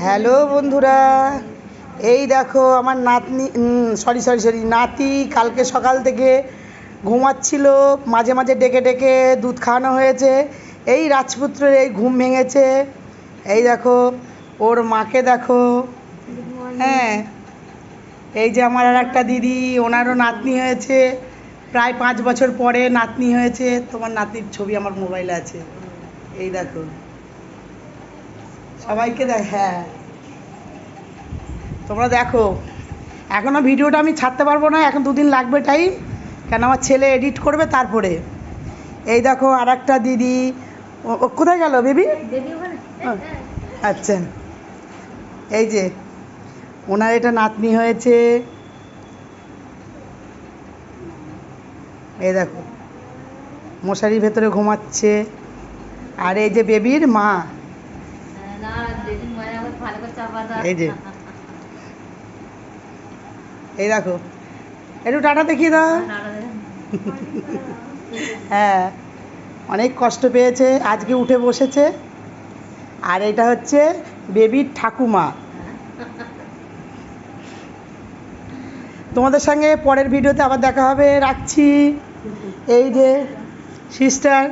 Hello বন্ধুরা, এই দেখো আমার নাতনি নাতি কালকে সকাল থেকে ঘুমাচ্ছিল, মাঝে মাঝে ডেকে ডেকে দুধ খাওয়ানো হয়েছে। এই রাজপুত্রের এই ঘুম ভেঙেছে। এই দেখো ওর মাকে দেখো। হ্যাঁ, এই যে আমার আর একটা দিদি, ওনারও নাতনি হয়েছে, প্রায় 5 বছর পরে নাতনি হয়েছে। তোমার নাতনির ছবি আমার মোবাইলে আছে, এই দেখো। সবাইকে হ্যাঁ, তোমরা দেখো। এখনও ভিডিওটা আমি ছাড়তে পারবো না, এখন 2 দিন লাগবে টাইম, কেন আমার ছেলে এডিট করবে তারপরে। এই দেখো আর একটা দিদি, ও কোথায় গেল বেবি? আচ্ছা, এই যে ওনার এটা নাতনি হয়েছে। এই দেখো মশারির ভেতরে ঘুমাচ্ছে। আর এই যে বেবির মা, এই যে, এই দেখো, একটু টাটা দেখিয়ে দাও। হ্যাঁ, অনেক কষ্ট পেয়েছে, আজকে উঠে বসেছে। আর এটা হচ্ছে বেবির ঠাকুমা। তোমাদের সঙ্গে পরের ভিডিওতে আবার দেখা হবে, রাখছি। এই যে সিস্টার।